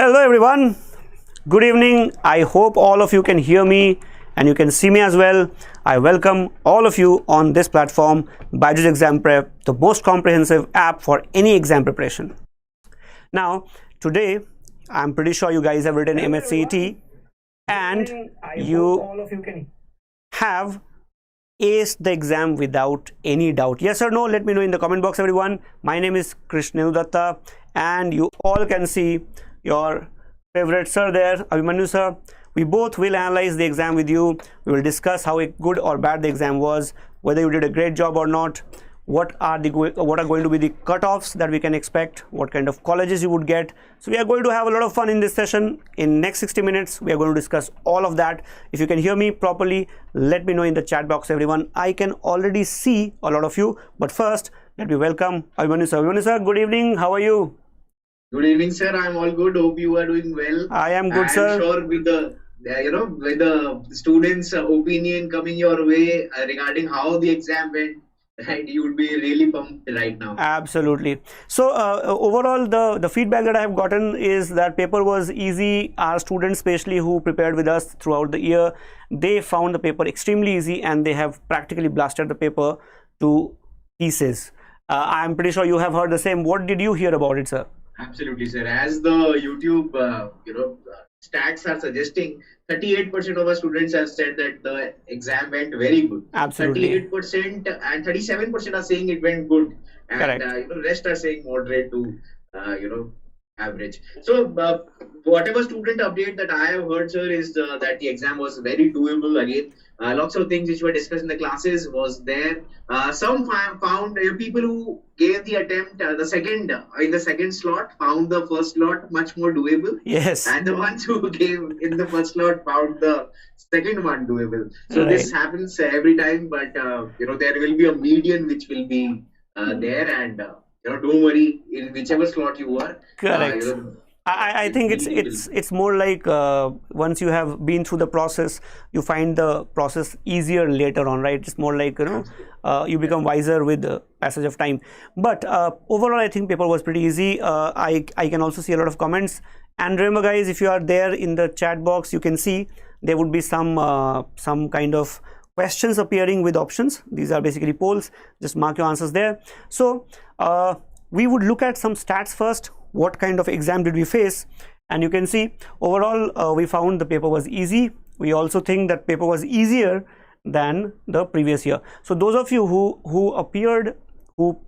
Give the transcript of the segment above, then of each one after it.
Hello everyone, good evening. I hope all of you can hear me and you can see me as well. I welcome all of you on this platform, BYJU'S Exam Prep, the most comprehensive app for any exam preparation. Now, today, I'm pretty sure you guys have written MH-CET and you have aced the exam without any doubt. Yes or no? Let me know in the comment box, everyone. My name is Krishnenu Datta and you all can see your favorite sir there, Abhimanyu sir. We both will analyze the exam with you. We will discuss how good or bad the exam was, whether you did a great job or not, what are going to be the cutoffs that we can expect, what kind of colleges you would get. So we are going to have a lot of fun in this session. In next 60 minutes, we are going to discuss all of that. If you can hear me properly, let me know in the chat box, everyone. I can already see a lot of you, but first, let me welcome Abhimanyu sir. Abhimanyu sir, good evening. How are you? Good evening, sir. I'm all good. Hope you are doing well. I am good, sir. I'm sure with the with the students' opinion coming your way regarding how the exam went, right, you would be really pumped right now. Absolutely. So overall, the feedback that I have gotten is that paper was easy. Our students, especially who prepared with us throughout the year, they found the paper extremely easy and they have practically blasted the paper to pieces. I'm pretty sure you have heard the same. What did you hear about it, sir? Absolutely, sir. As the YouTube, stats are suggesting, 38% of our students have said that the exam went very good. Absolutely. 38% and 37% are saying it went good, and correct. Rest are saying moderate to average. So whatever student update that I have heard, sir, is that the exam was very doable. Again, lots of things which were discussed in the classes was there. Some found people who gave the attempt in the second slot found the first slot much more doable. Yes. And the ones who gave in the first slot found the second one doable. So this happens every time, but there will be a median which will be there, and don't worry, in whichever slot you are. Correct. I think it's more like once you have been through the process, you find the process easier later on, right? It's more like you become wiser with the passage of time. But overall, I think paper was pretty easy. I can also see a lot of comments. And remember, guys, if you are there in the chat box, you can see there would be some kind of questions appearing with options. These are basically polls. Just mark your answers there. So we would look at some stats first. What kind of exam did we face? And you can see overall we found the paper was easy. We also think that paper was easier than the previous year. So those of you who appeared, who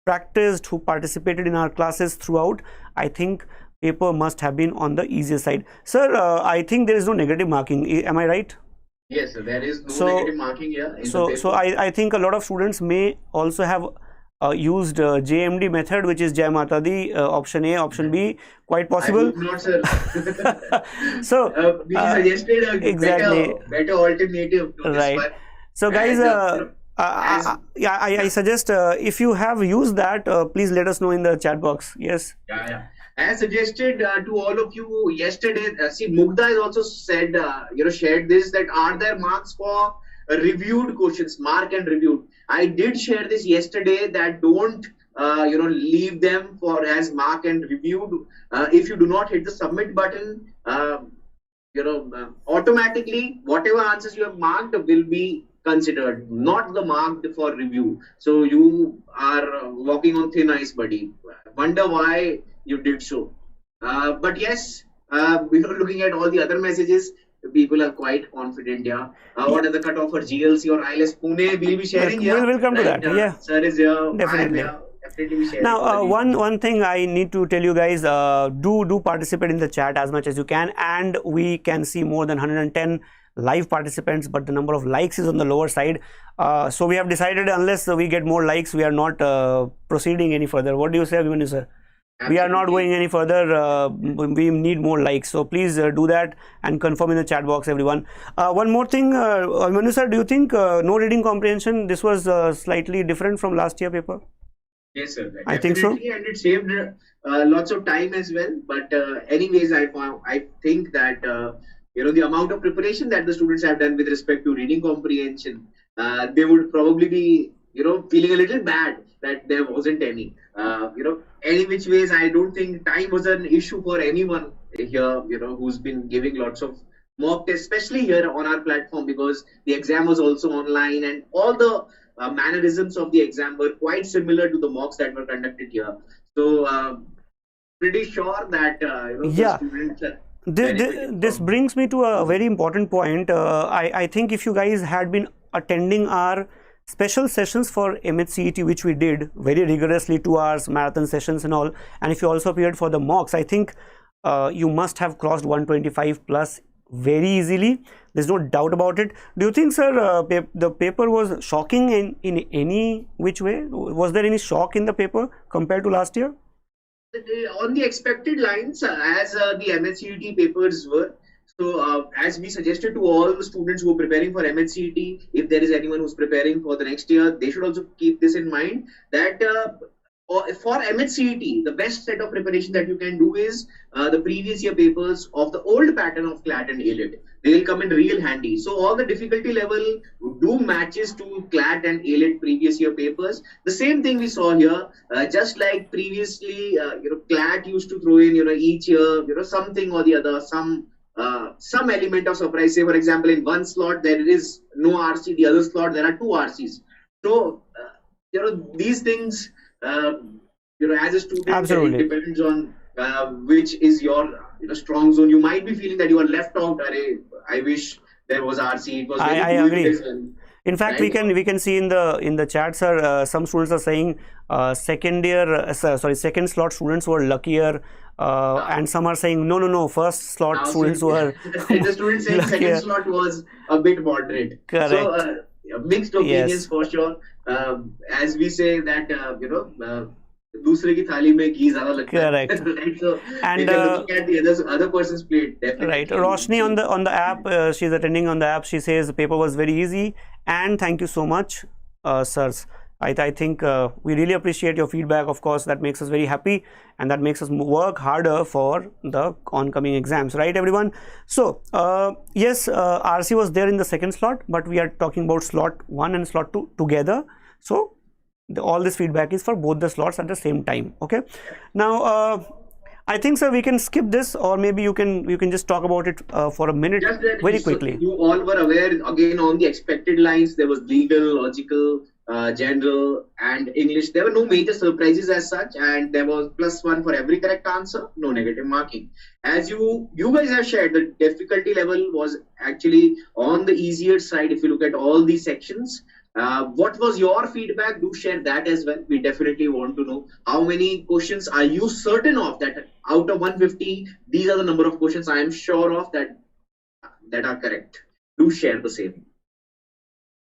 practiced, who participated in our classes throughout, I think paper must have been on the easier side. Sir, I think there is no negative marking. Am I right? Yes, there is no negative marking here. So I think a lot of students may also have used JMD method, which is Jai Mata Di, option A, option B, quite possible. I hope not, sir. So we suggested a better alternative to right. This one. So guys, I suggest if you have used that, please let us know in the chat box. Yes. Yeah. As suggested to all of you yesterday, see, Mugdha has also said, shared this, that are there marks for reviewed questions, mark and reviewed. I did share this yesterday, that don't leave them for as mark and reviewed. If you do not hit the submit button, automatically whatever answers you have marked will be considered, not the marked for review. So you are walking on thin ice, buddy. Wonder why you did so. But yes, looking at all the other messages, people are quite confident. What are the cutoff for GLC or ILS Pune? We'll be sharing. We'll come to that. Yeah, sir is here. Definitely. Definitely be sharing. Now, one thing I need to tell you guys: do participate in the chat as much as you can, and we can see more than 110 live participants, but the number of likes is on the lower side. So we have decided, unless we get more likes, we are not proceeding any further. What do you say, Abhimanyu sir? Absolutely. We are not going any further. We need more likes, so please do that and confirm in the chat box, everyone. One more thing, Manu sir, do you think no reading comprehension, this was slightly different from last year paper? Yes, sir. I think so, and it saved lots of time as well. But anyways, I think that the amount of preparation that the students have done with respect to reading comprehension, they would probably be feeling a little bad that there wasn't any. Any which ways, I don't think time was an issue for anyone here, who's been giving lots of mock tests, especially here on our platform, because the exam was also online and all the mannerisms of the exam were quite similar to the mocks that were conducted here. So pretty sure that the students this brings me to a very important point. I think if you guys had been attending our special sessions for MH-CET, which we did very rigorously, 2 hours marathon sessions and all, and if you also appeared for the mocks, I think you must have crossed 125 plus very easily. There's no doubt about it. Do you think, sir, the paper was shocking in any which way? Was there any shock in the paper compared to last year? On the expected lines, as the MH-CET papers were. So as we suggested to all the students who are preparing for MH-CET, if there is anyone who's preparing for the next year, they should also keep this in mind, that for MH-CET, the best set of preparation that you can do is the previous year papers of the old pattern of CLAT and ALET. They will come in real handy. So all the difficulty level do matches to CLAT and ALET previous year papers. The same thing we saw here, just like previously, CLAT used to throw in, each year, something or the other, some element of surprise. Say, for example, in one slot there is no RC, the other slot there are 2 RCs. So, these things, as a student, absolutely, it depends on which is your strong zone. You might be feeling that you are left out. I wish there was RC. It was very I agree. In fact, right? we can see in the chat, sir, some students are saying second slot students were luckier, and some are saying no, first slot students were the students saying second slot was a bit moderate. Correct. So mixed opinions for sure. As we say that दूसरे की थाली में घी ज़्यादा लगता है. Correct. Right? So and if you're looking at the other person's plate, definitely. Right. Roshni on the app, she's attending on the app. She says the paper was very easy, and thank you so much, sirs. I think we really appreciate your feedback. Of course, that makes us very happy, and that makes us work harder for the oncoming exams, right, everyone? So yes, RC was there in the second slot, but we are talking about slot 1 and slot 2 together. So all this feedback is for both the slots at the same time. Okay. Now I think, sir, we can skip this, or maybe you can just talk about it for a minute, very quickly. You all were aware, again, on the expected lines, there was legal, logical, general, and English. There were no major surprises as such, and there was +1 for every correct answer, no negative marking. As you guys have shared, the difficulty level was actually on the easier side if you look at all these sections. What was your feedback? Do share that as well. We definitely want to know how many questions are you certain of that out of 150. These are the number of questions I am sure of that are correct. Do share the same.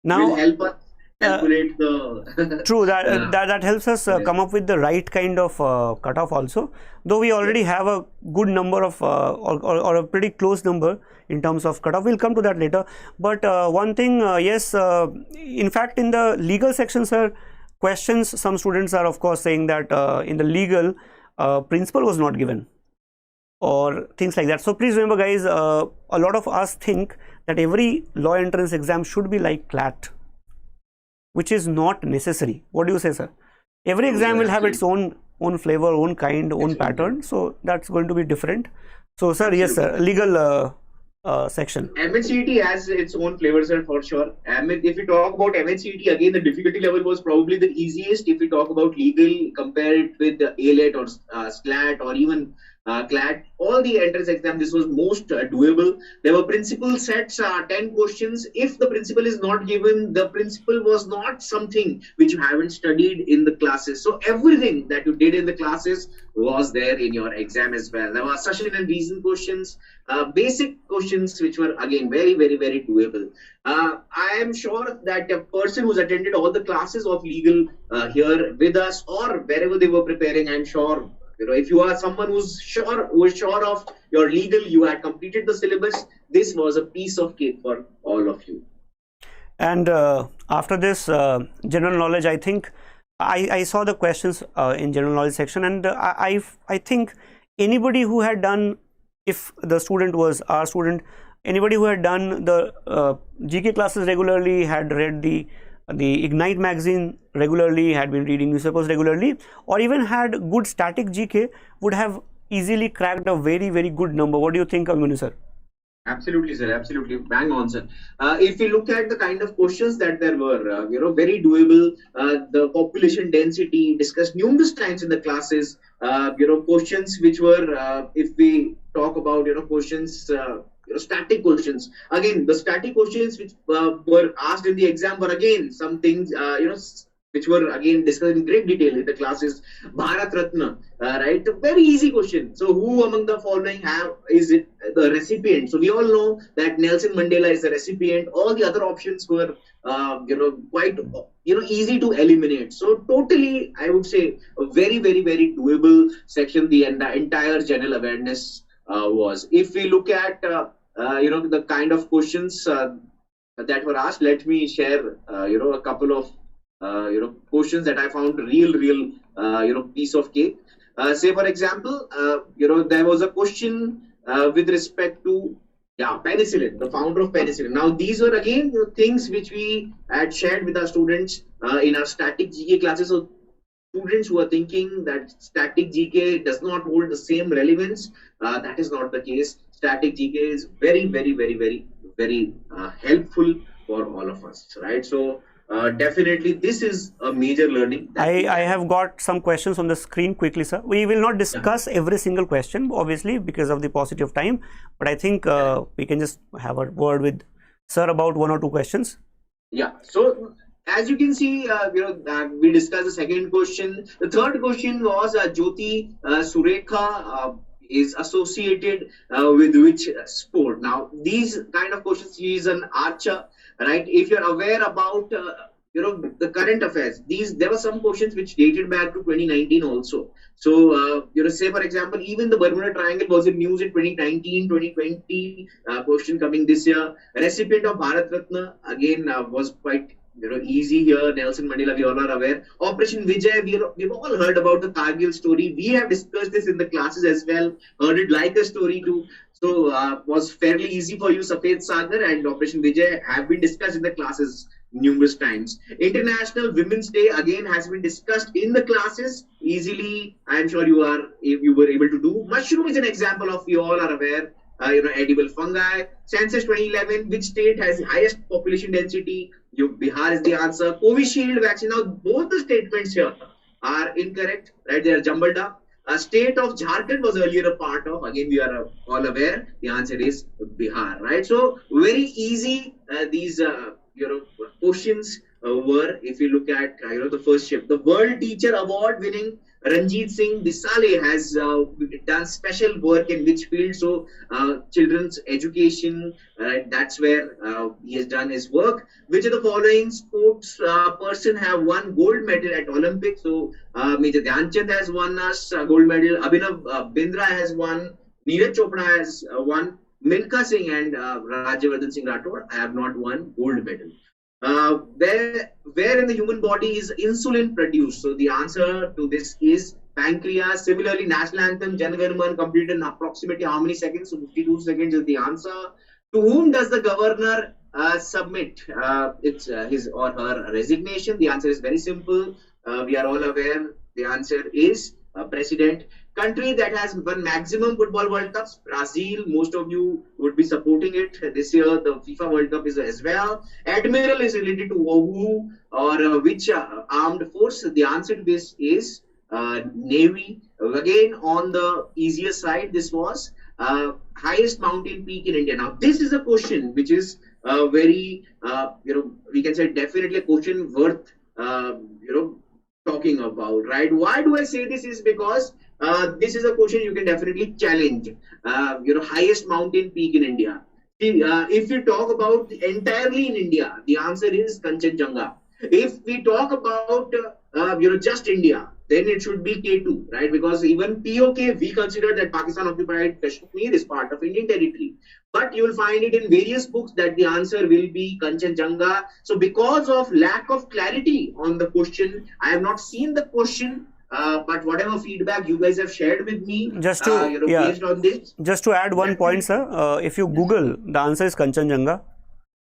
Now, will help us calculate the true, that helps us come up with the right kind of cutoff also, though we already have a good number of or a pretty close number in terms of cutoff. We'll come to that later. But one thing, yes, in fact, in the legal section, sir, questions, some students are of course saying that in the legal principle was not given or things like that. So please remember, guys, a lot of us think that every law entrance exam should be like CLAT, which is not necessary. What do you say, sir? Every exam will have its own flavor, own kind, own pattern. So that's going to be different. So, sir, yes, sir, legal section. MH-CET has its own flavor, sir, for sure. If we talk about MH-CET, again, the difficulty level was probably the easiest. If we talk about legal, compare it with the ALET or SLAT or even CLAT, all the entrance exam, this was most doable. There were principal sets, 10 questions. If the principal is not given, the principal was not something which you haven't studied in the classes. So everything that you did in the classes was there in your exam as well. There were assertion and reason questions, basic questions which were again very, very, very doable. I am sure that a person who's attended all the classes of legal here with us or wherever they were preparing, I'm sure, if you are someone who's sure of your legal, you had completed the syllabus, this was a piece of cake for all of you. And after this general knowledge, I think I saw the questions in general knowledge section, and I think anybody who had done, if the student was our student, anybody who had done the GK classes regularly, had read the the Ignite magazine regularly, had been reading newspapers regularly, or even had good static GK, would have easily cracked a very, very good number. What do you think, Abhimanyu sir? Absolutely, sir. Absolutely, bang on, sir. If we look at the kind of questions that there were, very doable. The population density discussed numerous times in the classes. Questions which were, if we talk about, questions. Static questions. Again, the static questions which were asked in the exam were again some things, which were again discussed in great detail in the classes. Bharat Ratna, right? A very easy question. So, who among the following is it the recipient? So, we all know that Nelson Mandela is the recipient. All the other options were, quite, easy to eliminate. So, totally, I would say a very, very, very doable section. The entire general awareness was. If we look at, the kind of questions that were asked, let me share, a couple of questions that I found real, piece of cake. Say, for example, there was a question with respect to penicillin, the founder of penicillin. Now, these were again things which we had shared with our students in our static GK classes. So, students who are thinking that static GK does not hold the same relevance, that is not the case. Static GK is very, very, very, very, very helpful for all of us, right? So, definitely, this is a major learning. I have got some questions on the screen quickly, sir. We will not discuss every single question, obviously, because of the paucity of time. But I think we can just have a word with sir about one or two questions. Yeah. So, as you can see, we discussed the second question. The third question was Jyoti Surekha is associated with which sport? Now, these kind of questions, she is an archer, right? If you're aware about, the current affairs, there were some questions which dated back to 2019 also. So, say for example, even the Bermuda Triangle was in news in 2019, 2020, question coming this year. A recipient of Bharat Ratna, again, was quite easy here. Nelson Mandela, we all are aware. Operation Vijay, we've all heard about the Kargil story. We have discussed this in the classes as well. Heard it like a story too. So, was fairly easy for you. Safed Sagar and Operation Vijay have been discussed in the classes numerous times. International Women's Day again has been discussed in the classes easily. I'm sure you were able to do. Mushroom is an example of, we all are aware. Edible fungi. Census 2011, which state has the highest population density? Bihar is the answer. Covishield vaccine. Now, both the statements here are incorrect, right? They are jumbled up. State of Jharkhand was earlier a part of. Again, we are all aware. The answer is Bihar, right? So, very easy. These, questions were, if you look at, the first shift. The World Teacher Award winning Ranjit Singh Bisale has done special work in which field? So, children's education, that's where he has done his work. Which of the following sports person have won gold medal at Olympics? So, Major Dhyanchand has won us gold medal. Abhinav Bindra has won. Neeraj Chopra has won. Milkha Singh and Rajyavardhan Singh Rathod have not won gold medal. Where in the human body is insulin produced? So the answer to this is pancreas. Similarly, national anthem Jan Gan Man completed in approximately how many seconds? So 52 seconds is the answer. To whom does the governor submit his or her resignation? The answer is very simple. We are all aware. The answer is President. Country that has won maximum football World Cups, Brazil. Most of you would be supporting it. This year, the FIFA World Cup is as well. Admiral is related to who or which armed force? The answer to this is Navy. Again, on the easier side, this was highest mountain peak in India. Now, this is a question which is very, we can say definitely a question worth, talking about, right? Why do I say this? Is because this is a question you can definitely challenge. Highest mountain peak in India. See, if you talk about entirely in India, the answer is Kanchenjunga. If we talk about, just India, then it should be K2, right? Because even POK, we consider that Pakistan occupied Kashmir is part of Indian territory. But you will find it in various books that the answer will be Kanchenjunga. So because of lack of clarity on the question, I have not seen the question. But whatever feedback you guys have shared with me, just to based on this. Just to add one point, sir. If you Google, the answer is Kanchenjunga.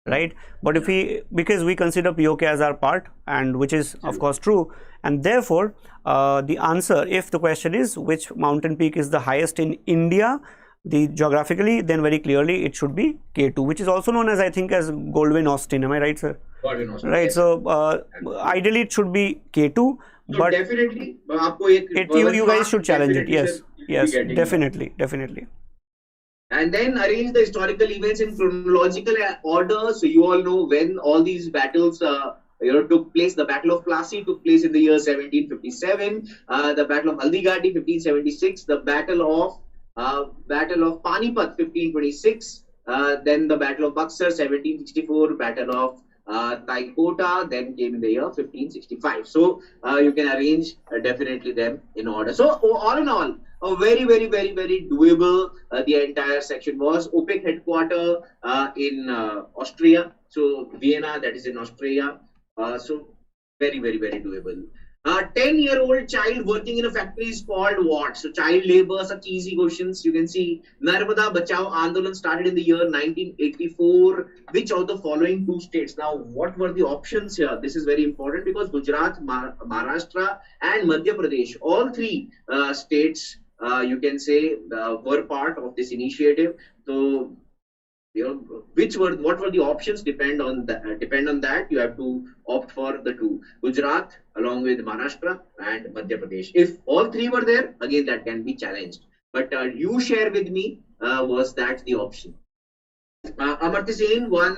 right? But if we, because we consider POK as our part, and which is of course true, and therefore the answer, if the question is which mountain peak is the highest in India, the geographically, then very clearly it should be K2, which is also known as, I think, as Goldwyn Austin. Am I right, sir? Goldwyn Austin, right? Yes. So ideally it should be K2, So but definitely, you guys should challenge it. Yes, yes, definitely, that. definitely. And then arrange the historical events in chronological order. So you all know when all these battles took place. The Battle of Plassey took place in the year 1757. The Battle of Haldighati 1576. The Battle of Panipat 1526. Then the Battle of Buxar 1764. Battle of Taikota then came in the year 1565. So you can arrange definitely them in order. So all in all, a very doable. The entire section was OPEC headquarter in Austria. So Vienna, that is in Austria. So very doable. 10-year-old child working in a factory is called what? So child labor, such easy questions. You can see Narmada Bachao Andolan started in the year 1984. Which of the following two states? Now, what were the options here? This is very important because Gujarat, Maharashtra and Madhya Pradesh, all three states, you can say, were part of this initiative. So, what were the options? Depend on that. You have to opt for the two: Gujarat along with Maharashtra and Madhya Pradesh. If all three were there, again that can be challenged. But you share with me, was that the option? Amartya Sen won.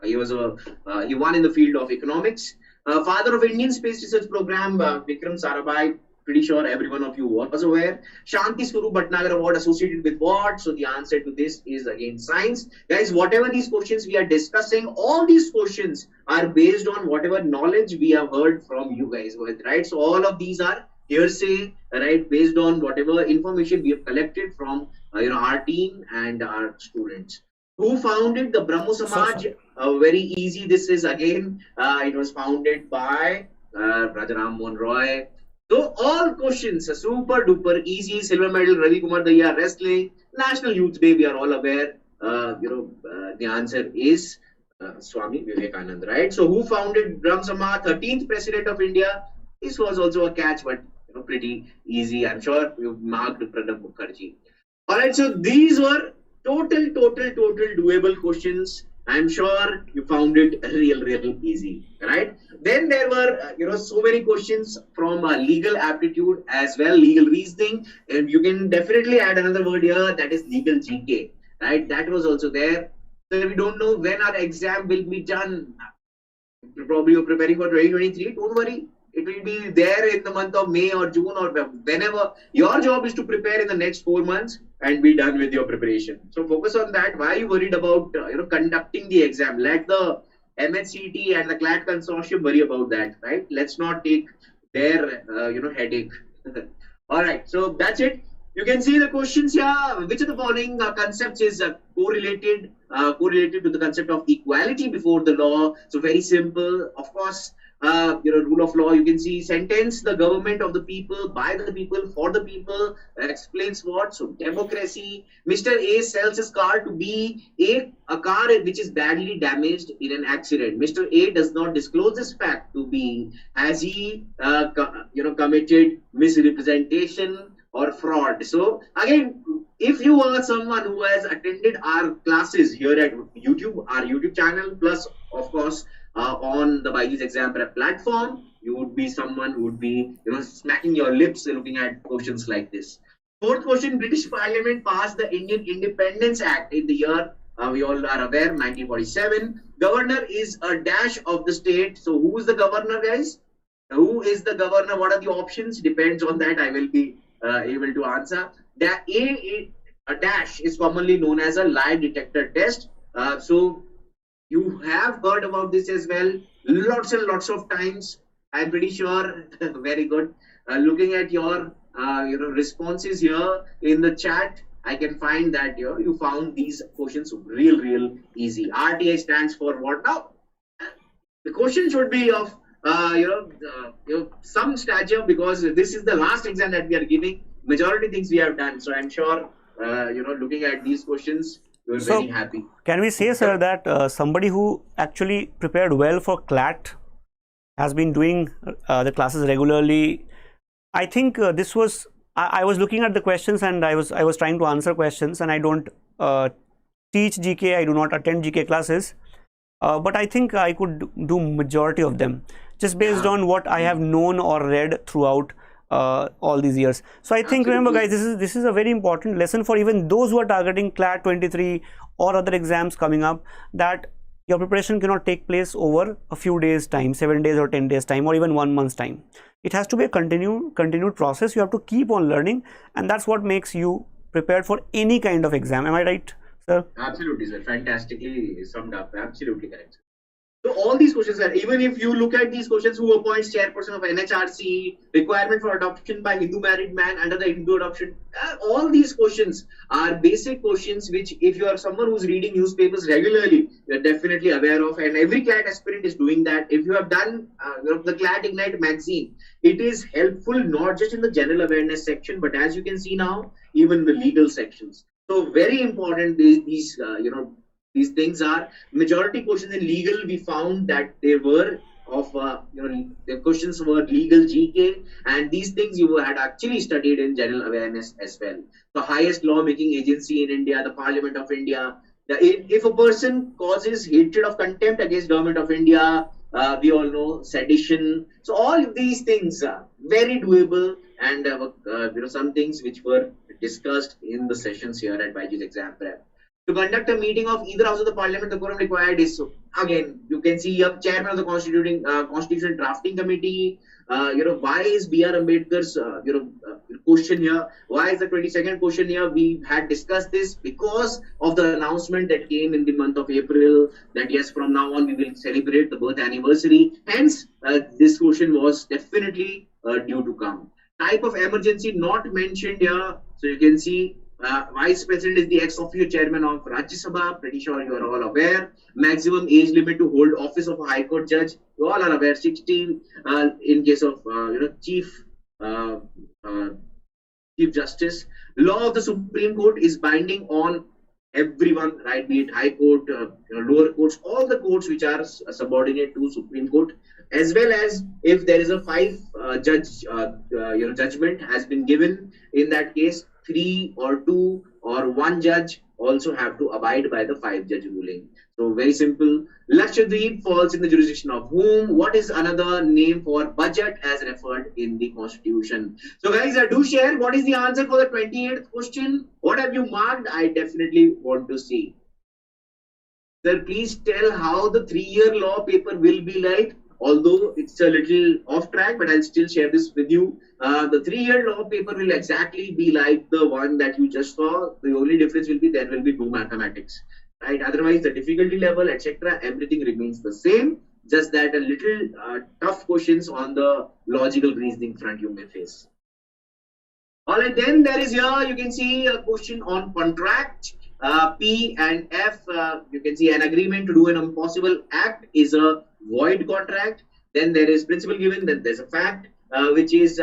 He won in the field of economics. Father of Indian Space Research Program, Vikram Sarabhai. Pretty sure every one of you was aware. Shanti Swarup Bhatnagar Award associated with what? So the answer to this is again science. Guys, whatever these questions we are discussing, all these questions are based on whatever knowledge we have heard from you guys, right? So all of these are hearsay, right? Based on whatever information we have collected from our team and our students. Who founded the Brahmo Samaj? Very easy. This is again, it was founded by Rajaram Mohan Roy. So all questions are super duper easy. Silver medal, Ravi Kumar Daya, wrestling, National Youth Day, we are all aware. The answer is Swami Vivekananda, right? So who founded Brahm Samaj? 13th President of India. This was also a catch, but pretty easy. I'm sure you marked Pranab Mukherjee. All right, so these were total doable questions. I'm sure you found it real easy, right? Then there were, so many questions from legal aptitude as well, legal reasoning. And you can definitely add another word here, that is legal GK, right? That was also there. So we don't know when our exam will be done. Probably you're preparing for 2023. Don't worry. It will be there in the month of May or June or whenever. Your job is to prepare in the next 4 months and be done with your preparation. So focus on that. Why are you worried about conducting the exam? Let the MH-CET and the CLAT consortium worry about that, right? Let's not take their headache. All right, so that's it. You can see the questions here. Which of the following concepts is correlated to the concept of equality before the law? So very simple. Of course, rule of law. You can see sentence: the government of the people, by the people, for the people. Explains what? So democracy. Mr. A sells his car to B. A car which is badly damaged in an accident. Mr. A does not disclose this fact to B. Has he committed misrepresentation or fraud? So again, if you are someone who has attended our classes here at YouTube, our YouTube channel, plus of course on the BYJU'S Exam Prep platform, you would be someone who would be smacking your lips looking at questions like this. Fourth question: British Parliament passed the Indian Independence Act in the year, we all are aware, 1947. Governor is a dash of the state. So who is the governor, guys? Who is the governor? What are the options? Depends on that. I will be able to answer. That a dash is commonly known as a lie detector test. So you have heard about this as well, lots and lots of times. I'm pretty sure. Very good. Looking at your responses here in the chat, I can find that you found these questions real easy. RTI stands for what now? The question should be of some stature, because this is the last exam that we are giving. Majority things we have done. So I'm sure looking at these questions, we were So, very happy. Can we say, sir, that somebody who actually prepared well for CLAT has been doing the classes regularly? I think this was, I was looking at the questions and I was trying to answer questions, and I don't teach GK, I do not attend GK classes, but I think I could do majority of them just based on what I have known or read throughout all these years. So I think, remember guys, this is a very important lesson for even those who are targeting CLAT 23 or other exams coming up, that your preparation cannot take place over a few days time, 7 days or 10 days time, or even 1 month's time. It has to be a continued process. You have to keep on learning, and that's what makes you prepared for any kind of exam. Am I right, sir? Absolutely, sir. Fantastically summed up. Absolutely correct. So all these questions are, even if you look at these questions, who appoints chairperson of NHRC, requirement for adoption by Hindu married man under the Hindu adoption, all these questions are basic questions which, if you are someone who's reading newspapers regularly, you're definitely aware of, and every CLAT aspirant is doing that. If you have done the CLAT Ignite magazine, it is helpful not just in the general awareness section, but as you can see now, even the legal sections. So very important, these things are majority questions in legal. We found that they were of the questions were legal GK, and these things you had actually studied in general awareness as well. The highest lawmaking agency in India, the Parliament of India. If a person causes hatred of contempt against government of India, we all know sedition. So all of these things are very doable, and some things which were discussed in the sessions here at BYJU'S Exam Prep. To conduct a meeting of either house of the parliament, the quorum required is, so again, you can see here chairman of the constitution drafting committee. Why is B.R. Ambedkar's question here? Why is the 22nd question here? We had discussed this because of the announcement that came in the month of April that yes, from now on we will celebrate the birth anniversary. Hence, this question was definitely due to come. Type of emergency not mentioned here. So you can see Vice President is the ex officio chairman of Rajya Sabha. Pretty sure you are all aware. Maximum age limit to hold office of a High Court judge. You all are aware. 16 in case of Chief Justice. Law of the Supreme Court is binding on everyone, right? Be it High Court, lower courts, all the courts which are subordinate to Supreme Court, as well as if there is a 5-judge judgment has been given, in that case 3 or 2 or 1 judge also have to abide by the 5-judge ruling. So very simple. Lakshadweep falls in the jurisdiction of whom? What is another name for budget as referred in the constitution? So guys, do share what is the answer for the 28th question. What have you marked? I definitely want to see. Sir, please tell how the 3-year law paper will be like. Although it's a little off track, but I'll still share this with you. The 3-year law paper will exactly be like the one that you just saw. The only difference will be there will be no mathematics, right? Otherwise, the difficulty level, etc., everything remains the same. Just that a little tough questions on the logical reasoning front you may face. All right, then there is here, you can see a question on contract. P and F, you can see an agreement to do an impossible act is a void contract. Then there is principle given, then there's a fact, which is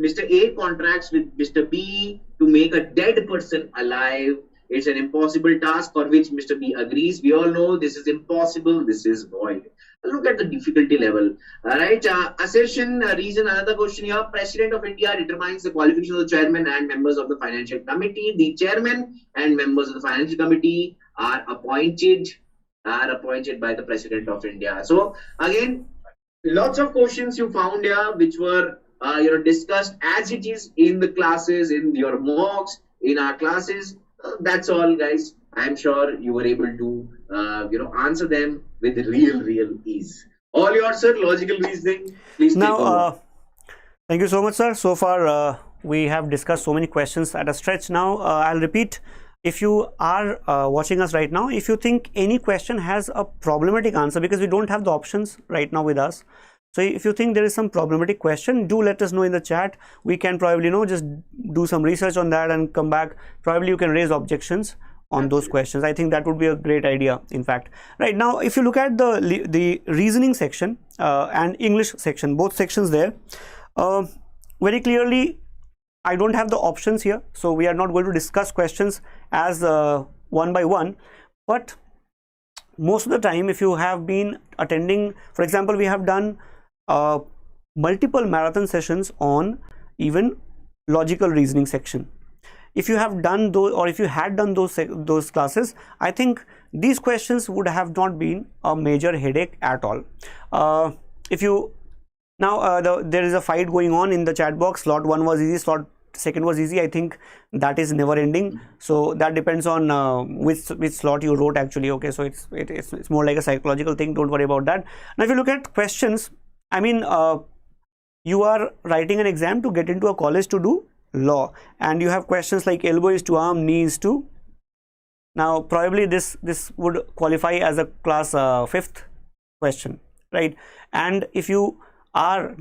Mr. A contracts with Mr. B to make a dead person alive. It's an impossible task for which Mr. B agrees. We all know this is impossible, this is void. Look at the difficulty level. Alright, assertion, reason, another question here. President of India determines the qualifications of the chairman and members of the financial committee. The chairman and members of the financial committee are appointed by the President of India. So again, lots of questions you found here which were discussed as it is in the classes, in your mocks, in our classes. That's all, guys. I'm sure you were able to answer them with real ease. All yours, sir. Logical reasoning. Please now thank you so much, sir. So far we have discussed so many questions at a stretch. Now I'll repeat. If you are watching us right now, if you think any question has a problematic answer, because we don't have the options right now with us, so if you think there is some problematic question, do let us know in the chat. We can probably just do some research on that and come back. Probably you can raise objections on those questions. I think that would be a great idea, in fact. Right now, if you look at the reasoning section and English section, both sections there, very clearly I don't have the options here, so we are not going to discuss questions as one by one, but most of the time, if you have been attending, for example, we have done multiple marathon sessions on even logical reasoning section. If you have done those, or if you had done those classes, I think these questions would have not been a major headache at all. If you now there is a fight going on in the chat box. Slot 1 was easy, slot second was easy. I think that is never ending, so that depends on which slot you wrote actually. Okay, so it's more like a psychological thing. Don't worry about that. Now if you look at questions, I mean, you are writing an exam to get into a college to do law, and you have questions like elbow is to arm, knee is to. Now probably this would qualify as a class 5th question, right? And if you are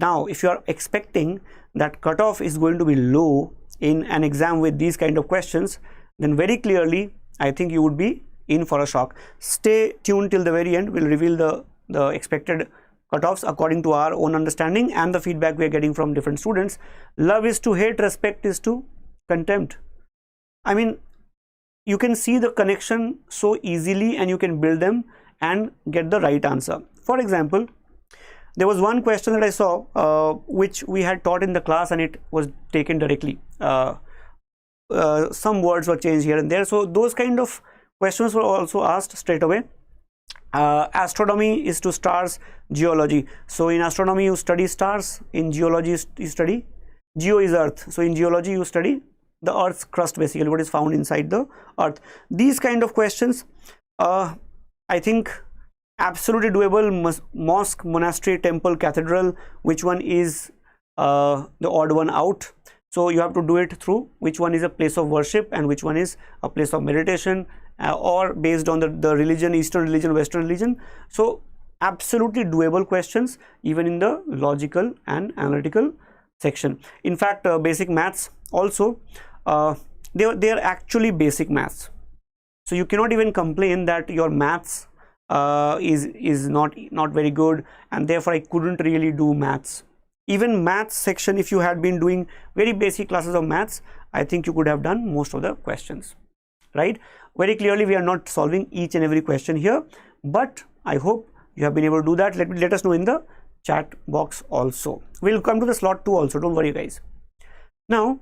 expecting that cutoff is going to be low in an exam with these kind of questions, then very clearly I think you would be in for a shock. Stay tuned till the very end. We'll reveal the expected cutoffs according to our own understanding and the feedback we are getting from different students. Love is to hate, respect is to contempt. I mean, you can see the connection so easily, and you can build them and get the right answer. For example, there was one question that I saw which we had taught in the class, and it was taken directly. Some words were changed here and there, so those kind of questions were also asked straight away. Astronomy is to stars, geology. So in astronomy you study stars, in geology you study, geo is earth, so in geology you study the earth's crust, basically what is found inside the earth. These kind of questions, I think absolutely doable. Mosque, monastery, temple, cathedral, which one is the odd one out? So you have to do it through which one is a place of worship and which one is a place of meditation, or based on the religion, Eastern religion, Western religion. So absolutely doable questions even in the logical and analytical section. In fact, basic maths also, they are actually basic maths, so you cannot even complain that your maths is not very good and therefore I couldn't really do maths. Even maths section, if you had been doing very basic classes of maths, I think you could have done most of the questions, right? Very clearly we are not solving each and every question here, but I hope you have been able to do that. Let us know in the chat box also. We'll come to the slot 2 also, don't worry guys. Now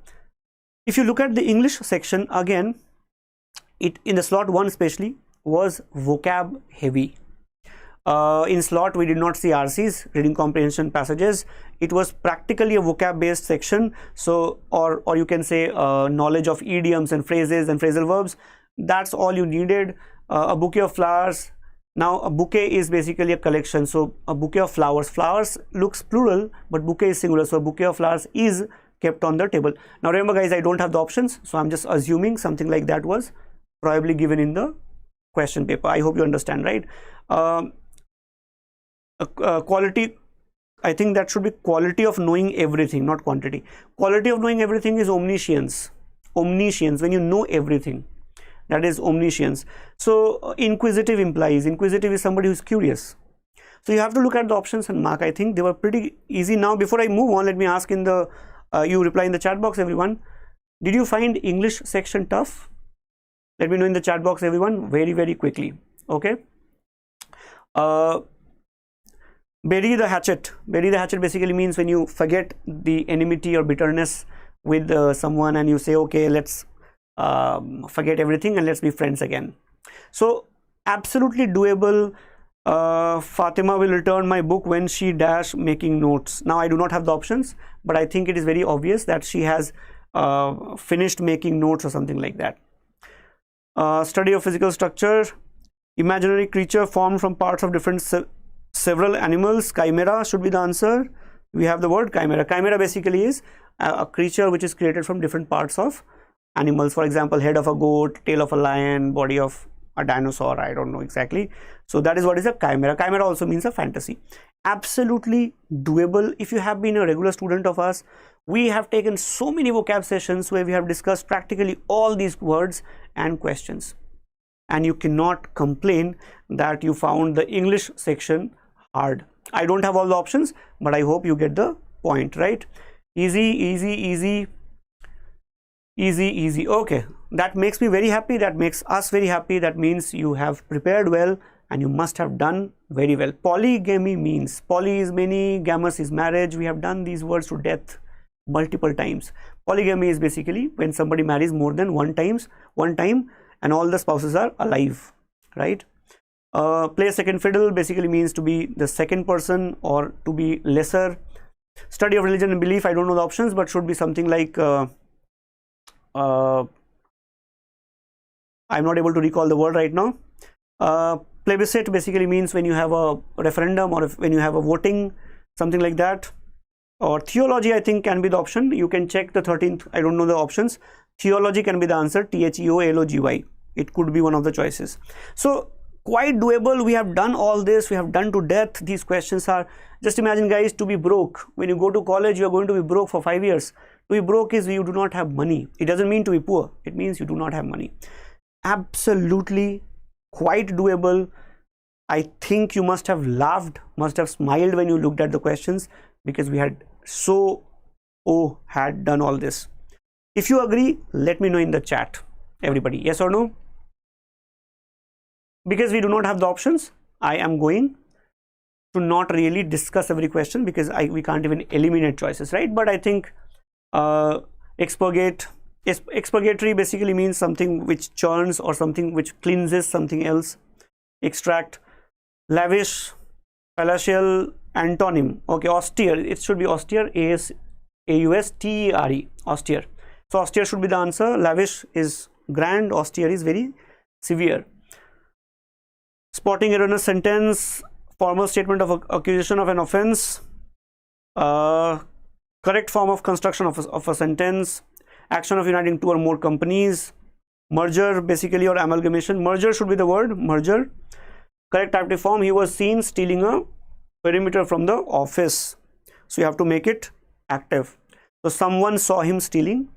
if you look at the English section, again it in the slot 1 especially was vocab heavy. In slot we did not see RCs, reading comprehension passages. It was practically a vocab based section, so or you can say knowledge of idioms and phrases and phrasal verbs. That's all you needed. A bouquet of flowers. Now a bouquet is basically a collection, so a bouquet of flowers. Flowers looks plural but bouquet is singular, so a bouquet of flowers is kept on the table. Now remember guys, I don't have the options, so I'm just assuming something like that was probably given in the question paper. I hope you understand, right? Quality, I think that should be quality of knowing everything, not quantity. Quality of knowing everything is omniscience. Omniscience, when you know everything, that is omniscience. So inquisitive is somebody who is curious. So you have to look at the options and mark. I think they were pretty easy. Now before I move on, let me ask in the you reply in the chat box, everyone. Did you find English section tough? Let me know in the chat box, everyone, very quickly. Okay. Bury the hatchet. Bury the hatchet basically means when you forget the enmity or bitterness with someone and you say, okay, let's forget everything and let's be friends again. So absolutely doable. Fatima will return my book when she dash making notes. Now I do not have the options, but I think it is very obvious that she has finished making notes or something like that. Study of physical structure. Imaginary creature formed from parts of different several animals. Chimera should be the answer. We have the word chimera. Chimera basically is a creature which is created from different parts of animals. For example, head of a goat, tail of a lion, body of a dinosaur. I don't know exactly. So that is what is a chimera. Chimera also means a fantasy. Absolutely doable. If you have been a regular student of us, we have taken so many vocab sessions where we have discussed practically all these words and questions, and you cannot complain that you found the English section hard. I don't have all the options, but I hope you get the point, right? Easy. Okay, that makes me very happy, that makes us very happy. That means you have prepared well and you must have done very well. Polygamy means, poly is many, gamous is marriage. We have done these words to death multiple times. Polygamy is basically when somebody marries more than one time and all the spouses are alive, right? Play second fiddle basically means to be the second person or to be lesser. Study of religion and belief, I don't know the options, but should be something like I'm not able to recall the word right now. Plebiscite basically means when you have a referendum or when you have a voting, something like that. Or theology, I think, can be the option. You can check the 13th, I don't know the options. Theology can be the answer, THEOLOGY. It could be one of the choices. So quite doable. We have done all this, we have done to death. These questions are, just imagine guys, to be broke. When you go to college, you are going to be broke for 5 years. To be broke is you do not have money. It doesn't mean to be poor. It means you do not have money. Absolutely quite doable. I think you must have laughed, must have smiled when you looked at the questions, because we had had done all this. If you agree, let me know in the chat, everybody, yes or no. Because we do not have the options, I am going to not really discuss every question, because we can't even eliminate choices, right? But I think expurgatory basically means something which churns or something which cleanses something else. Extract. Lavish, palatial, antonym. Okay, austere, it should be austere, AUSTERE, austere. So austere should be the answer. Lavish is grand, austere is very severe. Spotting erroneous sentence, formal statement of accusation of an offense, correct form of construction of a sentence, action of uniting two or more companies, merger basically or amalgamation. Merger should be the word, merger. Correct active form, he was seen stealing a perimeter from the office. So you have to make it active. So someone saw him stealing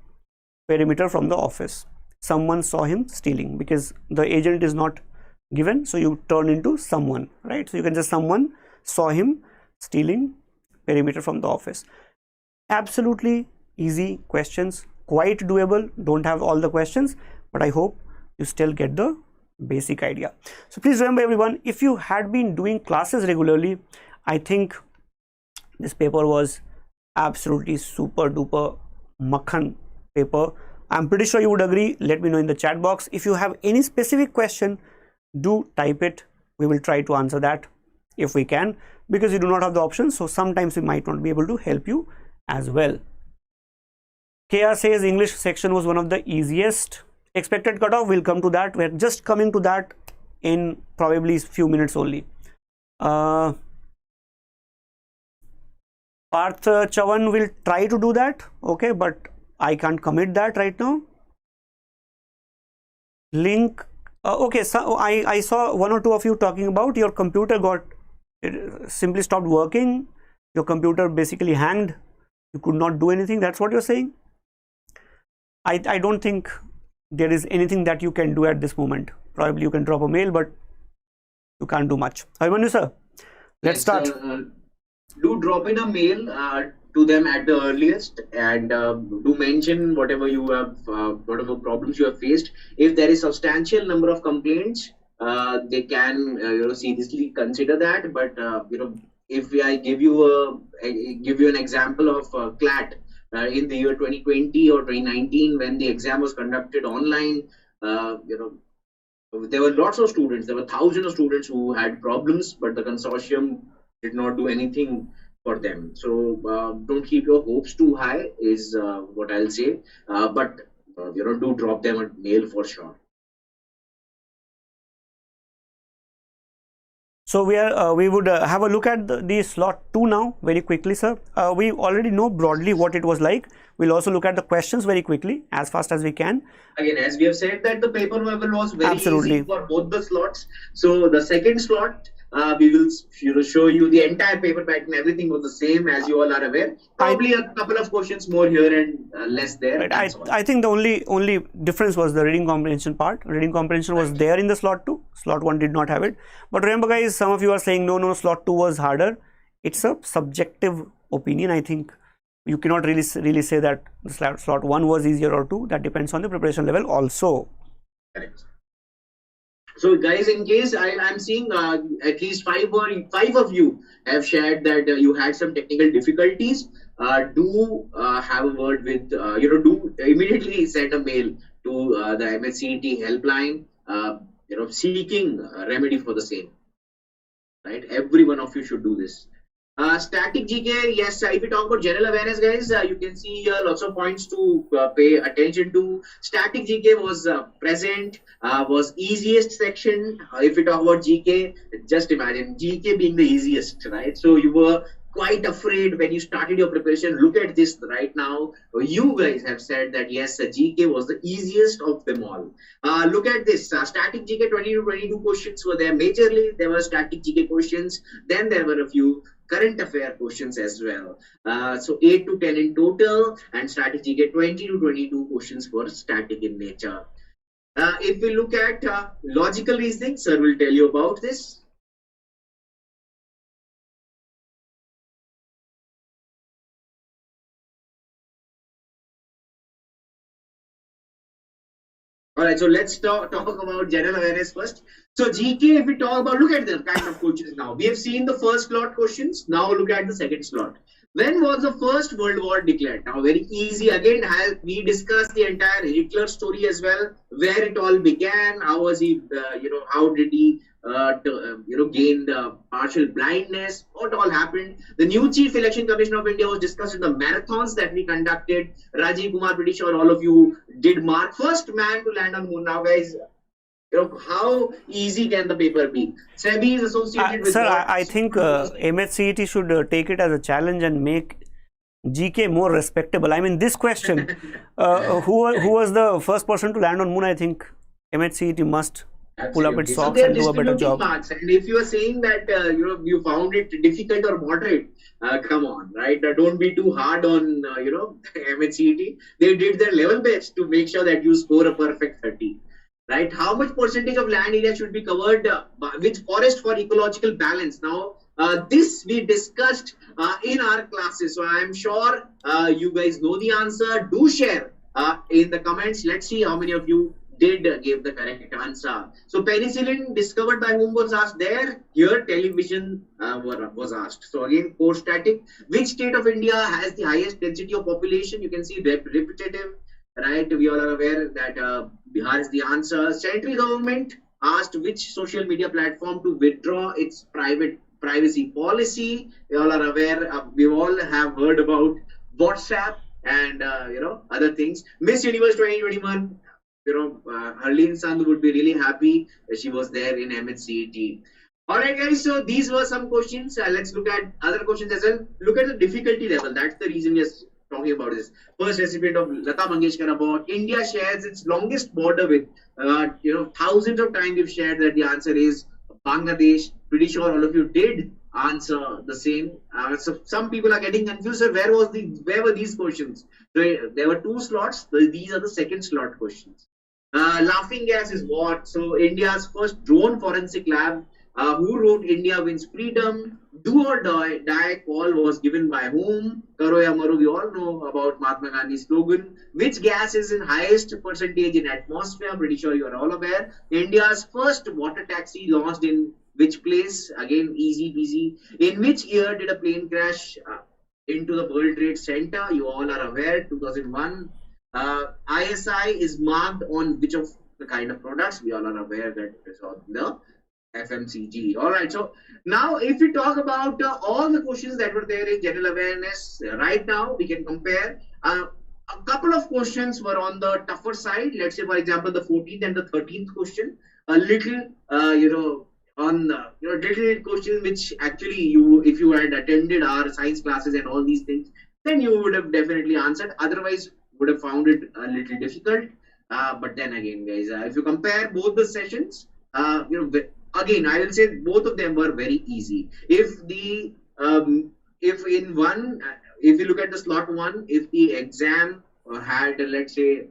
perimeter from the office. Someone saw him stealing, because the agent is not given, so you turn into someone, right? So you can just, someone saw him stealing perimeter from the office. Absolutely easy questions, quite doable. Don't have all the questions, but I hope you still get the basic idea. So please remember everyone, if you had been doing classes regularly, I think this paper was absolutely super duper makhan paper. I'm pretty sure you would agree. Let me know in the chat box. If you have any specific question, do type it. We will try to answer that if we can, because you do not have the options, so sometimes we might not be able to help you as well. KR says English section was one of the easiest. Expected cutoff, we'll come to that. We're just coming to that in probably few minutes only. Parth Chavan will try to do that, okay, but I can't commit that right now. Link, okay, so I saw one or two of you talking about your computer simply stopped working. Your computer basically hanged. You could not do anything. That's what you're saying. I don't think there is anything that you can do at this moment. Probably you can drop a mail, but you can't do much. Abhimanyu sir, let's start. Do drop in a mail to them at the earliest, and do mention whatever you have, whatever problems you have faced. If there is substantial number of complaints, they can seriously consider that. But if I give you an example of CLAT in the year 2020 or 2019, when the exam was conducted online, there were lots of students. There were thousands of students who had problems, but the consortium did not do anything for them. So don't keep your hopes too high is what I'll say. But do drop them a mail for sure. So we would have a look at the slot 2 now very quickly, sir. We already know broadly what it was like. We'll also look at the questions very quickly, as fast as we can. Again, as we have said, that the paper level was very easy for both the slots. So the second slot, we will show you the entire paper pattern. Everything was the same, as you all are aware. Probably a couple of questions more here and less there. Right. I think the only difference was the reading comprehension part. Reading comprehension was there in the slot 2. Slot 1 did not have it. But remember guys, some of you are saying no, slot 2 was harder. It's a subjective opinion. I think you cannot really say that slot 1 was easier or 2. That depends on the preparation level also. Correct. So guys, in case I'm seeing at least five of you have shared that you had some technical difficulties, do have a word with, do immediately send a mail to the MH-CET helpline, seeking a remedy for the same. Right, every one of you should do this. Static GK, yes, if we talk about general awareness, guys, you can see here lots of points to pay attention to. Static GK was present, was easiest section. If we talk about GK, just imagine GK being the easiest, right? So you were quite afraid when you started your preparation. Look at this right now. You guys have said that yes, GK was the easiest of them all. Look at this. Static GK 20 to 22 questions were there. Majorly, there were static GK questions. Then there were a few current affair questions as well. So 8 to 10 in total, and static GK 20 to 22 questions were static in nature. If we look at logical reasoning, sir will tell you about this. All right, so let's talk about general awareness first. So GK, if we talk about, look at the kind of questions now. We have seen the first slot questions. Now look at the second slot. When was the first World War declared? Now, very easy. Again, we discussed the entire Hitler story as well, where it all began. How was he, how did he, gain the partial blindness? What all happened? The new Chief Election Commission of India was discussed in the marathons that we conducted. Rajiv Kumar, pretty sure all of you did mark. First man to land on moon. Now, guys, how easy can the paper be? SEBI is associated with. Sir, I think MH-CET should take it as a challenge and make GK more respectable. I mean, this question, who was the first person to land on moon? I think MH-CET must pull up its socks and do a better job. Marks. And if you are saying that you found it difficult or moderate, come on, right? Don't be too hard on MH-CET. They did their level best to make sure that you score a perfect 30. Right? How much percentage of land area should be covered with forest for ecological balance? Now, this we discussed in our classes. So I'm sure you guys know the answer. Do share in the comments. Let's see how many of you did give the correct answer. So penicillin discovered by whom was asked there? Here television was asked. So again, core static. Which state of India has the highest density of population? You can see repetitive. Right, we all are aware that Bihar is the answer. Central government asked which social media platform to withdraw its privacy policy. We all are aware. We all have heard about WhatsApp and other things. Miss Universe 2021. Harleen Sandhu would be really happy that she was there in MH-CET. All right, guys. So these were some questions. Let's look at other questions as well. Look at the difficulty level. That's the reason we are talking about this. First recipient of Lata Mangeshkar Award. India shares its longest border with, thousands of times we've shared that the answer is Bangladesh. Pretty sure all of you did answer the same. So some people are getting confused. So where were these questions? So there were two slots. These are the second slot questions. Laughing gas is what? So India's first drone forensic lab. Who wrote India Wins Freedom? Do or die call was given by whom? Karo ya maro, we all know about Mahatma Gandhi's slogan. Which gas is in highest percentage in atmosphere? Pretty sure you are all aware. India's first water taxi launched in which place? Again, easy peasy. In which year did a plane crash into the World Trade Center? You all are aware, 2001. ISI is marked on which of the kind of products? We all are aware that it is on the FMCG. All right. So now, if we talk about all the questions that were there in general awareness, right now we can compare. A couple of questions were on the tougher side. Let's say, for example, the 14th and the 13th question. A little, little question which actually if you had attended our science classes and all these things, then you would have definitely answered. Otherwise, would have found it a little difficult. But then again, guys, if you compare both the sessions, again, I will say both of them were very easy. If you look at the slot one, if the exam had, let's say,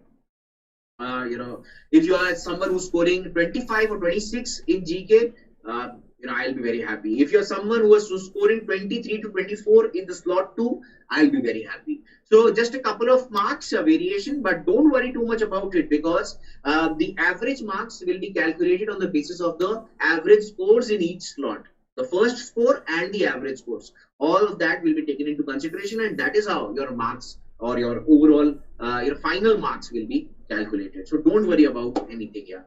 if you are someone who's scoring 25 or 26 in GK, I'll be very happy. If you're someone who is scoring 23 to 24 in the slot 2, I'll be very happy. So just a couple of marks variation, but don't worry too much about it, because the average marks will be calculated on the basis of the average scores in each slot. The first score and the average scores. All of that will be taken into consideration, and that is how your marks or your overall, your final marks will be calculated. So don't worry about anything here.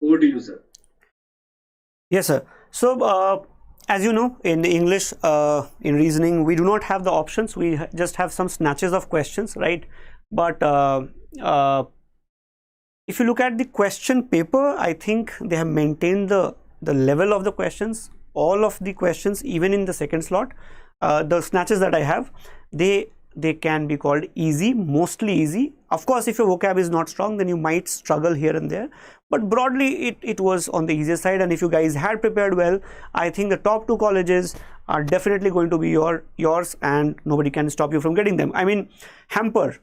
Over to you, sir. Yes, sir. So, as you know, in English, in reasoning, we do not have the options. We just have some snatches of questions, right? But if you look at the question paper, I think they have maintained the level of the questions. All of the questions, even in the second slot, the snatches that I have, they can be called easy, mostly easy. Of course, if your vocab is not strong, then you might struggle here and there, but broadly it was on the easier side. And if you guys had prepared well, I think the top 2 colleges are definitely going to be yours, and nobody can stop you from getting them. I mean, hamper,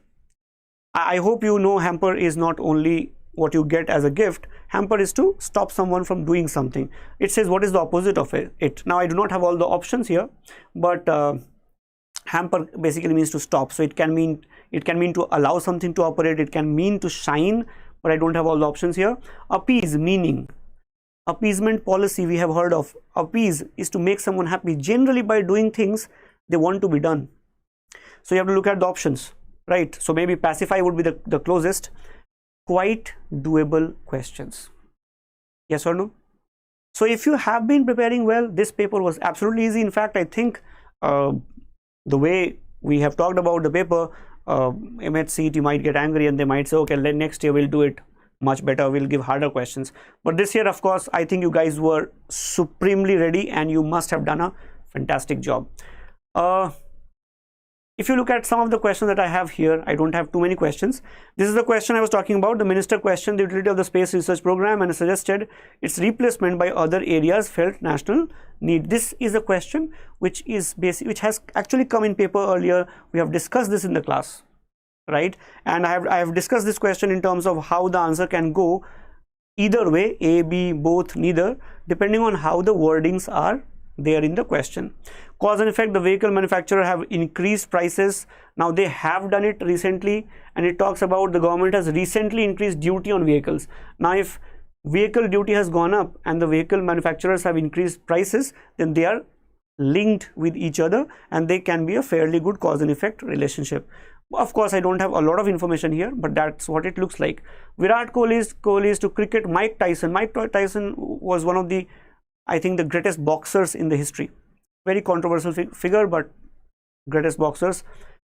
I hope you know hamper is not only what you get as a gift. Hamper is to stop someone from doing something. It says what is the opposite of it. Now I do not have all the options here, but hamper basically means to stop. So it can mean to allow something to operate, it can mean to shine, but I don't have all the options here. Appease, meaning appeasement policy, we have heard of. Appease is to make someone happy, generally by doing things they want to be done. So you have to look at the options, right? So maybe pacify would be the closest. Quite doable questions, yes or no? So if you have been preparing well, this paper was absolutely easy. In fact, I think the way we have talked about the paper, MH-CET, you might get angry and they might say, okay, next year we'll do it much better, we'll give harder questions. But this year, of course, I think you guys were supremely ready and you must have done a fantastic job. If you look at some of the questions that I have here, I don't have too many questions. This is the question I was talking about. The minister questioned the utility of the space research program and suggested its replacement by other areas felt national need. This is a question which has actually come in paper earlier. We have discussed this in the class, right? And I have discussed this question in terms of how the answer can go either way, A, B, both, neither, depending on how the wordings are there in the question. Cause and effect, the vehicle manufacturer have increased prices. Now they have done it recently, and it talks about the government has recently increased duty on vehicles. Now if vehicle duty has gone up and the vehicle manufacturers have increased prices, then they are linked with each other and they can be a fairly good cause and effect relationship. Of course, I don't have a lot of information here, but that's what it looks like. Virat Kohli's to cricket. Mike Tyson was one of the, I think, the greatest boxers in the history. Very controversial figure, but greatest boxers.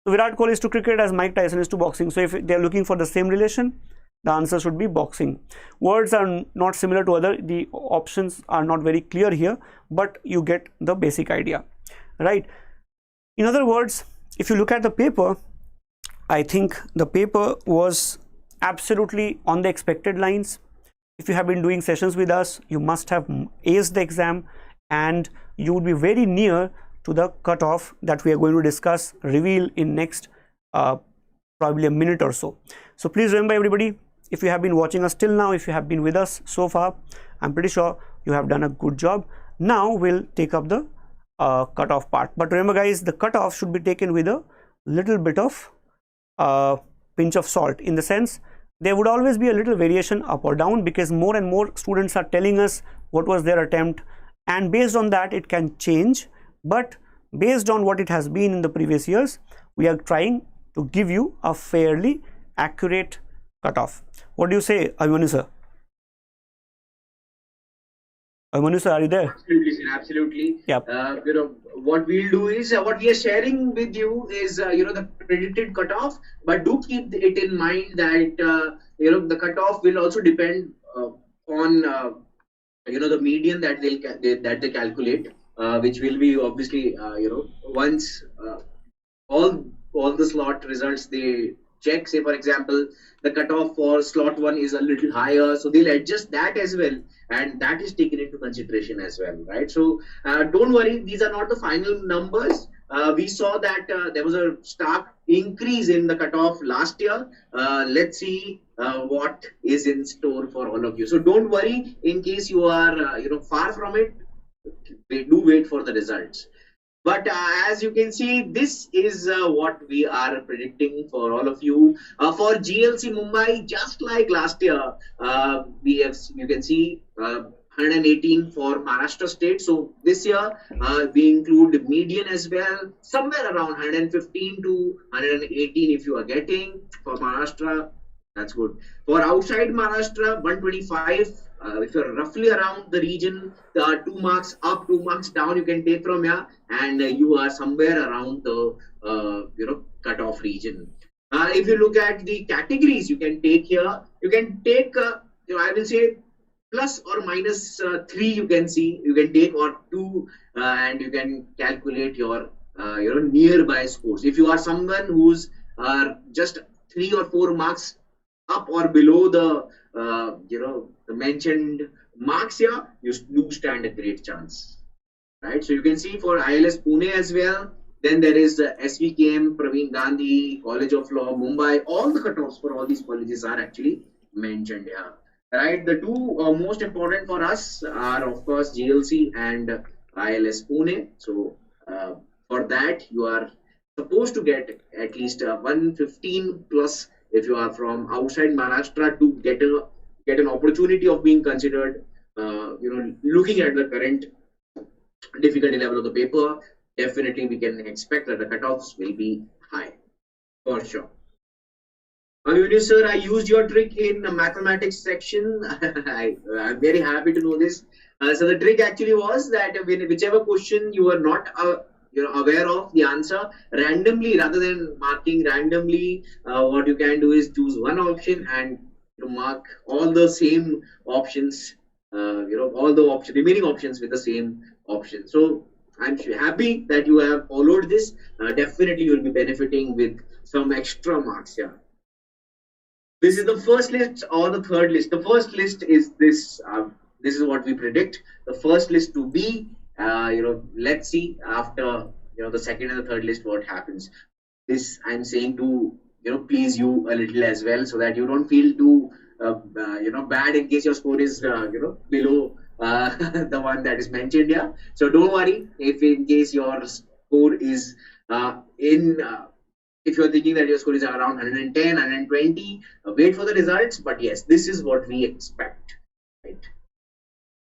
So Virat Kohli is to cricket as Mike Tyson is to boxing. So if they are looking for the same relation, the answer should be boxing. Words are not similar to other. The options are not very clear here, but you get the basic idea, right? In other words, if you look at the paper, I think the paper was absolutely on the expected lines. If you have been doing sessions with us, you must have aced the exam and you would be very near to the cutoff that we are going to discuss, reveal in next probably a minute or so. So please remember, everybody, if you have been watching us till now, if you have been with us so far, I'm pretty sure you have done a good job. Now we'll take up the cutoff part. But remember guys, the cutoff should be taken with a little bit of pinch of salt, in the sense there would always be a little variation up or down, because more and more students are telling us what was their attempt, and based on that it can change. But based on what it has been in the previous years, we are trying to give you a fairly accurate cutoff. What do you say, Abhimanyu sir? Abhimanyu sir, are you there? Absolutely, sir. Absolutely. Yep. What we'll do is what we are sharing with you is the predicted cutoff, but do keep it in mind that the cutoff will also depend on the median that they calculate, which will be obviously once all the slot results they check. Say for example, the cutoff for slot 1 is a little higher, so they'll adjust that as well, and that is taken into consideration as well, right? So don't worry, these are not the final numbers. We saw that there was a stark increase in the cutoff last year. Let's see what is in store for all of you. So don't worry in case you are far from it. do wait for the results. But as you can see, this is what we are predicting for all of you. For GLC Mumbai, just like last year, we have, you can see 118 for Maharashtra state. So this year, we include median as well, somewhere around 115 to 118 if you are getting for Maharashtra. That's good. For outside Maharashtra, 125. If you're roughly around the region, 2 marks up, 2 marks down, you can take from here, and you are somewhere around the cutoff region. If you look at the categories, you can take here. You can take, I will say, plus or minus 3. You can see, you can take, or 2, and you can calculate your nearby scores. If you are someone who's just 3 or 4 marks up or below the the mentioned marks here, you do stand a great chance, right? So you can see for ILS Pune as well. Then there is SVKM, Praveen Gandhi, College of Law, Mumbai. All the cutoffs for all these colleges are actually mentioned here, right? The two most important for us are, of course, GLC and ILS Pune. So for that, you are supposed to get at least 115 plus if you are from outside Maharashtra to get an opportunity of being considered. Looking at the current difficulty level of the paper, definitely we can expect that the cutoffs will be high for sure. Abhimanyu sir, I used your trick in the mathematics section. I'm very happy to know this. So the trick actually was that whichever question you were not aware of the answer, randomly, rather than marking randomly, what you can do is choose one option and mark all the same options, all the remaining options with the same option. So I'm happy that you have followed this. Definitely you will be benefiting with some extra marks here. This is the first list or the third list. The first list is this. This is what we predict. The first list to be, let's see after the second and the third list what happens. This I'm saying to please you a little as well, so that you don't feel too bad in case your score is below the one that is mentioned here. So don't worry if in case your score is if you're thinking that your score is around 110, 120, wait for the results. But yes, this is what we expect, right?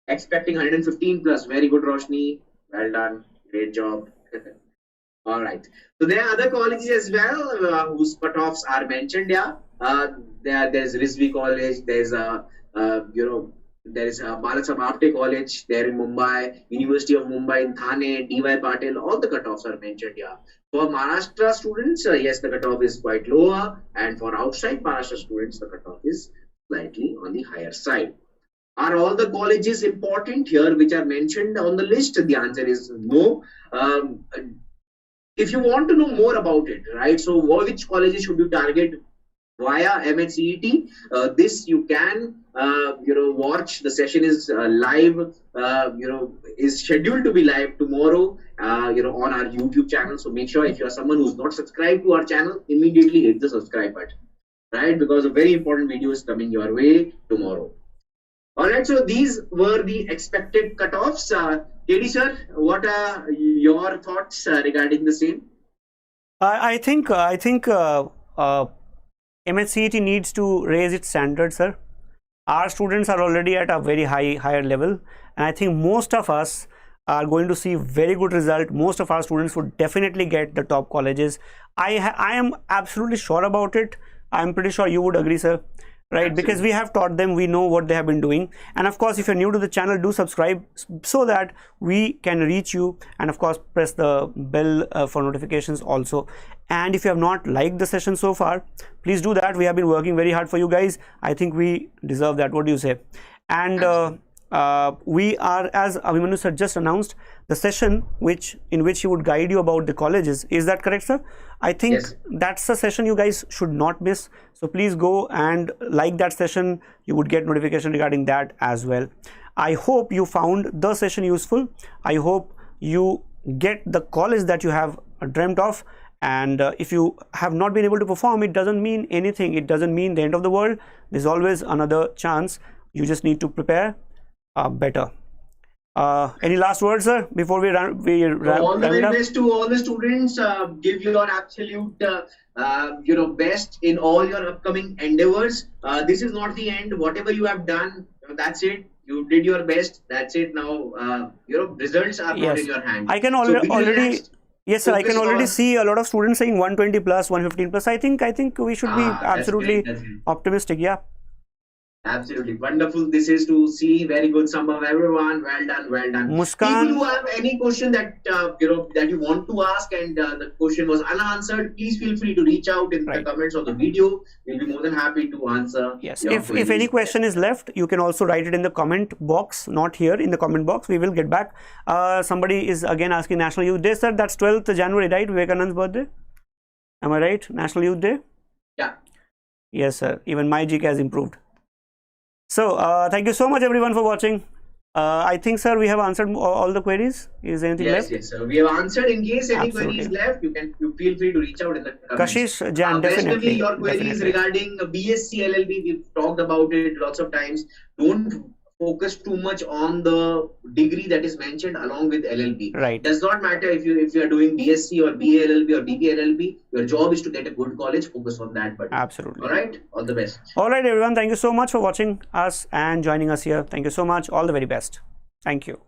Expecting 115 plus. Very good, Roshni. Well done. Great job. All right. So there are other colleges as well whose cutoffs are mentioned here. There's Rizvi College. There's there is Balasabhapte College there in Mumbai, University of Mumbai in Thane, D.Y. Patil. All the cutoffs are mentioned here. For Maharashtra students, yes, the cutoff is quite lower, and for outside Maharashtra students, the cutoff is slightly on the higher side. Are all the colleges important here which are mentioned on the list? The answer is no. If you want to know more about it, right? So which colleges should you target via MH-CET? This you can watch. The session is live, is scheduled to be live tomorrow, on our YouTube channel. So make sure if you are someone who's not subscribed to our channel, immediately hit the subscribe button, right? Because a very important video is coming your way tomorrow. All right, so these were the expected cutoffs. KD sir, what are your thoughts regarding the same? I think MH-CET needs to raise its standards, sir. Our students are already at a very higher level, and I think most of us are going to see very good result. Most of our students would definitely get the top colleges. I am absolutely sure about it. I'm pretty sure you would agree, sir. Right? Absolutely. Because we have taught them, we know what they have been doing. And of course, if you're new to the channel, do subscribe so that we can reach you, and of course press the bell for notifications also. And if you have not liked the session so far, please do that. We have been working very hard for you guys. I think we deserve that. What do you say? And we are, as Abhimanyu sir just announced, the session in which he would guide you about the colleges. Is that correct, sir? I think yes. That's the session you guys should not miss. So please go and like that session. You would get notification regarding that as well. I hope you found the session useful. I hope you get the college that you have dreamt of. And if you have not been able to perform, it doesn't mean anything. It doesn't mean the end of the world. There's always another chance. You just need to prepare better. Any last words, sir, before we All the very best to all the students. Give your absolute best in all your upcoming endeavors. This is not the end. Whatever you have done, that's it. You did your best. That's it. Now, results are not in your hand. I can already. Yes, sir. I can already see a lot of students saying 120 plus, 115 plus. I think we should be absolutely optimistic. Yeah. Absolutely wonderful. This is to see. Very good, Sambhav. Everyone, well done, well done. Muskan, people who have any question that that you want to ask and the question was unanswered, please feel free to reach out in the comments of the video. We'll be more than happy to answer. Yes. If any question is left, you can also write it in the comment box. Not here in the comment box. We will get back. Somebody is again asking National Youth Day, sir. That's 12th January, right? Vivekanand's birthday. Am I right? National Youth Day. Yeah. Yes, sir. Even my GK has improved. So, thank you so much everyone for watching. I think, sir, we have answered all the queries. Is anything left? Yes, sir. We have answered. In case any queries left, you feel free to reach out in the comments. Kashish, Jan, definitely. Your queries regarding BSc LLB, we've talked about it lots of times. Don't focus too much on the degree that is mentioned along with LLB. Right. Does not matter if you are doing BSc or BA LLB or BP LLB. Your job is to get a good college. Focus on that. But absolutely. All right. All the best. All right, everyone. Thank you so much for watching us and joining us here. Thank you so much. All the very best. Thank you.